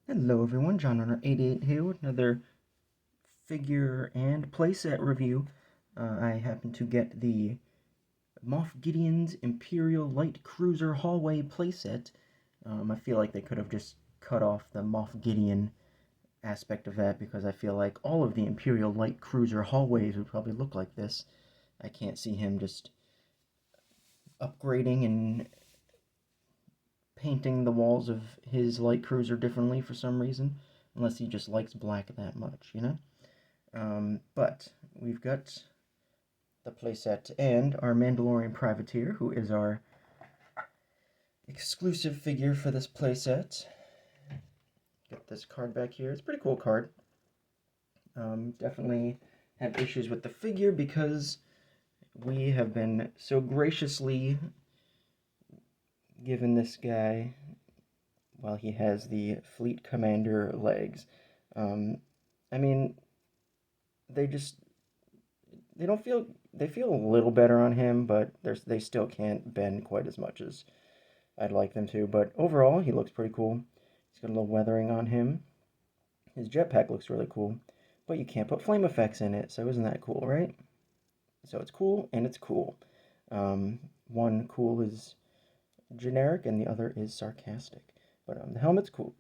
Hello everyone, John Runner 88 here with another figure and playset review. I happen to get the Moff Gideon's Imperial Light Cruiser Hallway playset. I feel like they could have just cut off the Moff Gideon aspect of that because I feel like all of the Imperial Light Cruiser hallways would probably look like this. I can't see him just upgrading and painting the walls of his light cruiser differently for some reason, unless he just likes black that much, you know? But we've got the playset and our Mandalorian Privateer, who is our exclusive figure for this playset. Get this card back here. It's a pretty cool card. Definitely have issues with the figure because we have been so graciously given this guy while he has the Fleet Commander legs. I mean, they just they feel a little better on him, but they still can't bend quite as much as I'd like them to. But overall, he looks pretty cool. He's got a little weathering on him. His jetpack looks really cool, but you can't put flame effects in it, so isn't that cool, right? So it's cool and it's cool. One cool is generic and the other is sarcastic. But the helmet's cool.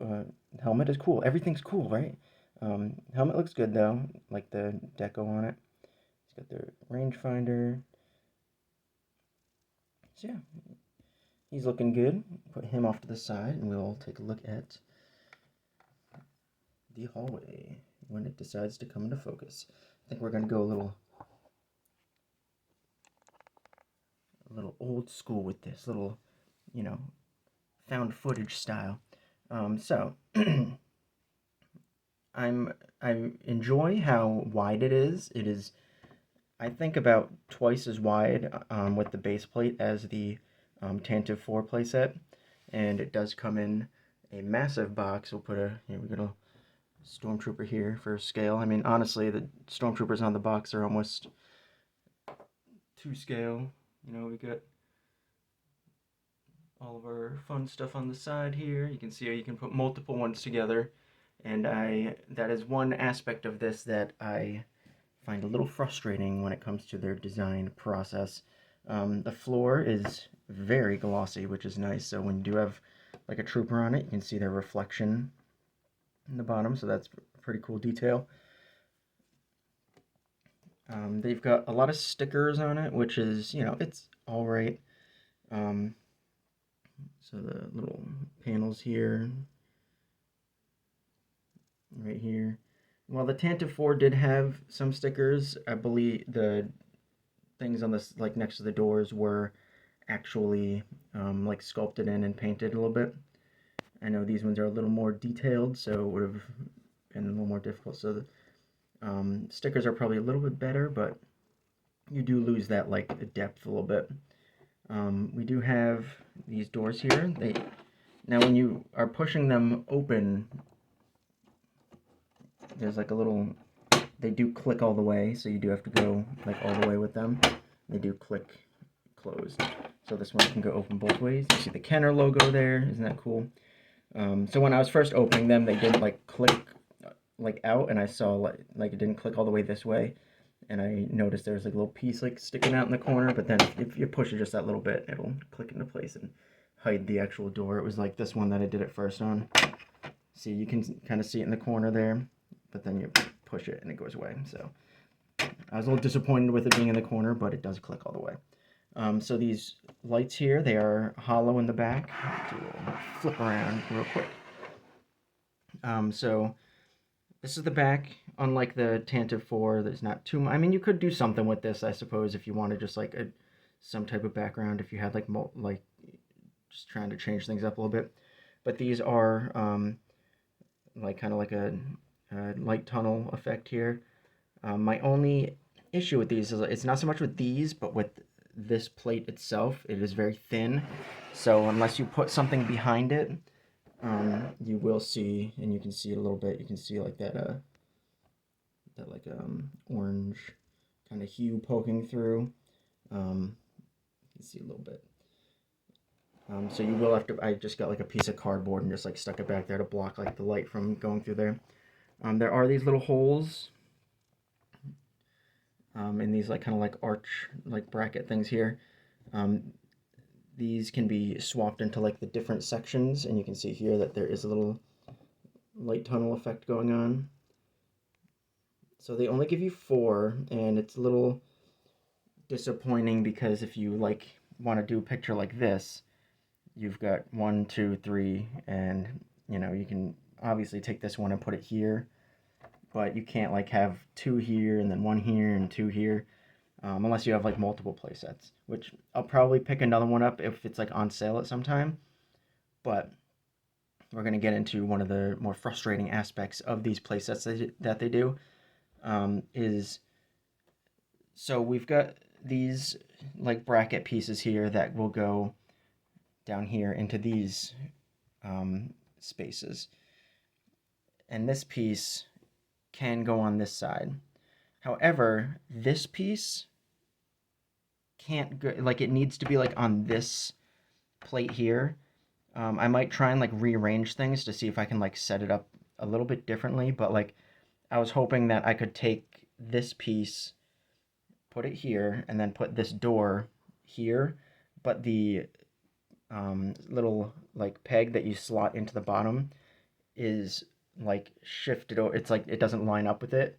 Helmet is cool. Everything's cool, right? Helmet looks good though, like the deco on it. It's got the rangefinder. So yeah, he's looking good. Put him off to the side, and we'll take a look at the hallway when it decides to come into focus. I think we're gonna go a little old school with this, little, you know, found footage style. So I enjoy how wide it is. It is, I think, about twice as wide with the base plate as the Tantive 4 playset, and it does come in a massive box. We'll put we got a Stormtrooper here for scale. I mean, honestly, the Stormtroopers on the box are almost to scale. You know, we got all of our fun stuff on the side here. You can see how you can put multiple ones together, and that is one aspect of this that I find a little frustrating when it comes to their design process. The floor is very glossy, which is nice. So when you do have like a trooper on it, you can see their reflection in the bottom. So that's a pretty cool detail. They've got a lot of stickers on it, which is, you know, it's all right. So the little panels here, right here. While the Tantive 4 did have some stickers, I believe the things on this, like next to the doors, were actually like sculpted in and painted a little bit. I know these ones are a little more detailed, so it would have been a little more difficult. So the stickers are probably a little bit better, but you do lose that like depth a little bit. We do have these doors here. Now when you are pushing them open, there's like a little, they do click all the way, so you do have to go like all the way with them. They do click closed. So this one can go open both ways. You see the Kenner logo there, isn't that cool? So when I was first opening them, they didn't like click like out, and I saw like it didn't click all the way this way, and I noticed there was like a little piece like sticking out in the corner, but then if you push it just that little bit, it'll click into place and hide the actual door. It was like this one that I did it first on. See, you can kind of see it in the corner there, but then you push it and it goes away. So I was a little disappointed with it being in the corner, but it does click all the way. So these lights here, they are hollow in the back. I'll do a flip around real quick. So this is the back. Unlike the Tantive 4, there's not too much. I mean, you could do something with this, I suppose, if you wanted just like some type of background, if you had like just trying to change things up a little bit. But these are like kind of like a light tunnel effect here. My only issue with these is it's not so much with these, but with this plate itself. It is very thin, so unless you put something behind it, you will see, and you can see it a little bit. You can see like that like orange kind of hue poking through. You can see a little bit. So you will have to, I just got like a piece of cardboard and just like stuck it back there to block like the light from going through there. There are these little holes in these like kind of like arch, like bracket things here. Um, these can be swapped into like the different sections, and you can see here that there is a little light tunnel effect going on. So they only give you 4, and it's a little disappointing because if you like want to do a picture like this, you've got 1, 2, 3, and you know you can obviously take this one and put it here, but you can't like have 2 here and then 1 here and 2 here, unless you have like multiple play sets. Which I'll probably pick another one up if it's like on sale at some time. But we're gonna get into one of the more frustrating aspects of these play sets that they do. Is so we've got these like bracket pieces here that will go down here into these spaces. And this piece can go on this side. However, this piece can't go, like it needs to be like on this plate here. I might try and like rearrange things to see if I can like set it up a little bit differently, but like I was hoping that I could take this piece, put it here, and then put this door here, but the little like peg that you slot into the bottom is like shifted over. It's like it doesn't line up with it,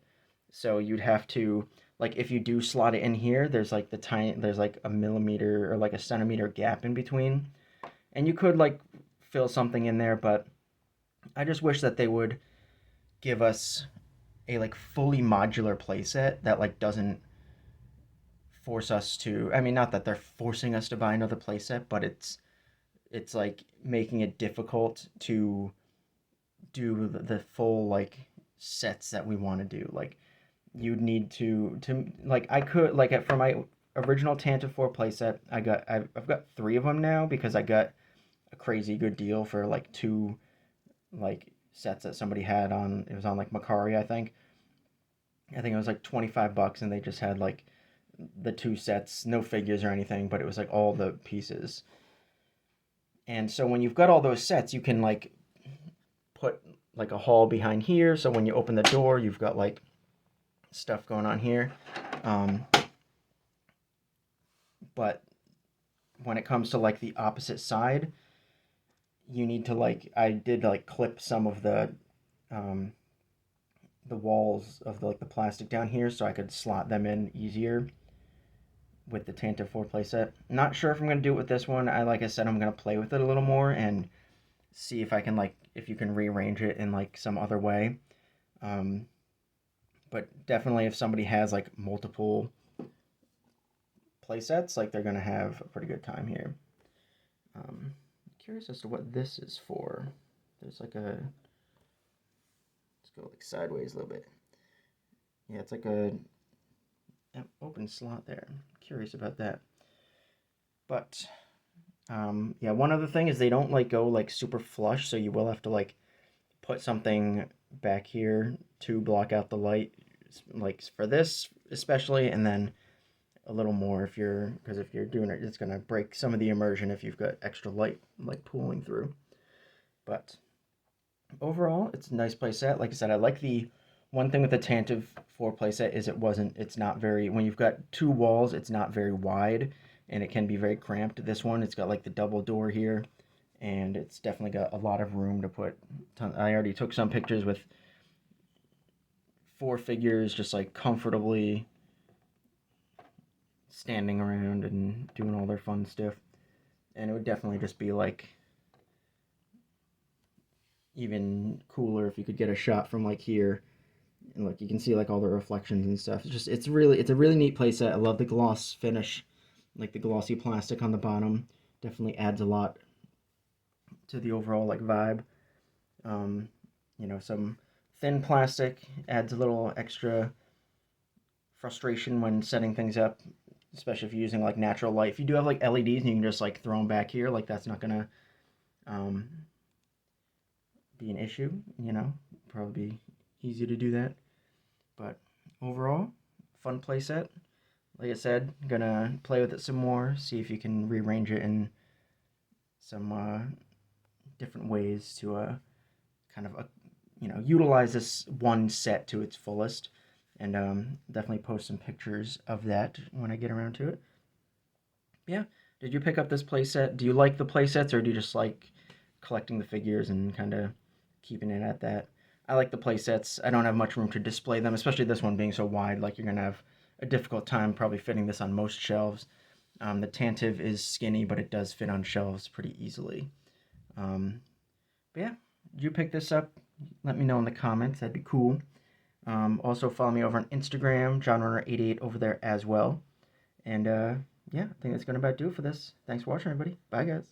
so you'd have to like if you do slot it in here, there's like there's like a millimeter or like a centimeter gap in between, and you could like fill something in there, but I just wish that they would give us a like fully modular playset that like doesn't force us to, I mean, not that they're forcing us to buy another playset, but it's like making it difficult to do the full like sets that we want to do. Like you'd need to like I could like for my original Tantive 4 playset, I've got 3 of them now because I got a crazy good deal for like 2 like sets that somebody had on, it was on like Macari, I think. I think it was like $25 and they just had like the 2 sets, no figures or anything, but it was like all the pieces. And so when you've got all those sets, you can like put like a hall behind here. So when you open the door, you've got like stuff going on here. But when it comes to like the opposite side, you need to like, I did like clip some of the walls of the, like the plastic down here so I could slot them in easier with the Tantive 4 playset. Not sure if I'm going to do it with this one. Like I said, I'm going to play with it a little more and see if I can like, if you can rearrange it in like some other way. But definitely if somebody has like multiple playsets, like they're going to have a pretty good time here. Curious as to what this is for. There's like a, let's go like sideways a little bit. Yeah, it's like a open slot there. Curious about that. But yeah, one other thing is they don't like go like super flush, so you will have to like put something back here to block out the light, like for this especially, and then a little more if you're, because if you're doing it, it's gonna break some of the immersion if you've got extra light like pooling through. But overall, it's a nice playset. Like I said, I like the one thing with the Tantive 4 playset is it's not very, when you've got 2 walls, it's not very wide and it can be very cramped. This one, it's got like the double door here and it's definitely got a lot of room to put. I already took some pictures with 4 figures just like comfortably standing around and doing all their fun stuff. And it would definitely just be like even cooler if you could get a shot from like here and look, you can see like all the reflections and stuff. It's a really neat playset. I love the gloss finish, like the glossy plastic on the bottom. Definitely adds a lot to the overall like vibe. You know, some thin plastic adds a little extra frustration when setting things up, especially if you're using like natural light. If you do have like LEDs and you can just like throw them back here, like that's not gonna be an issue. You know, probably be easy to do that. But overall, fun playset. Like I said, gonna play with it some more, see if you can rearrange it in some different ways to kind of utilize this one set to its fullest, and definitely post some pictures of that when I get around to it. Yeah, did you pick up this playset? Do you like the playsets, or do you just like collecting the figures and kind of keeping it at that? I like the playsets. I don't have much room to display them, especially this one being so wide. Like, you're gonna have a difficult time probably fitting this on most shelves. The Tantive is skinny, but it does fit on shelves pretty easily. But yeah, did you pick this up? Let me know in the comments. That'd be cool. Also, follow me over on Instagram, JohnRunner88 over there as well. And yeah, I think that's going to about do it for this. Thanks for watching, everybody. Bye, guys.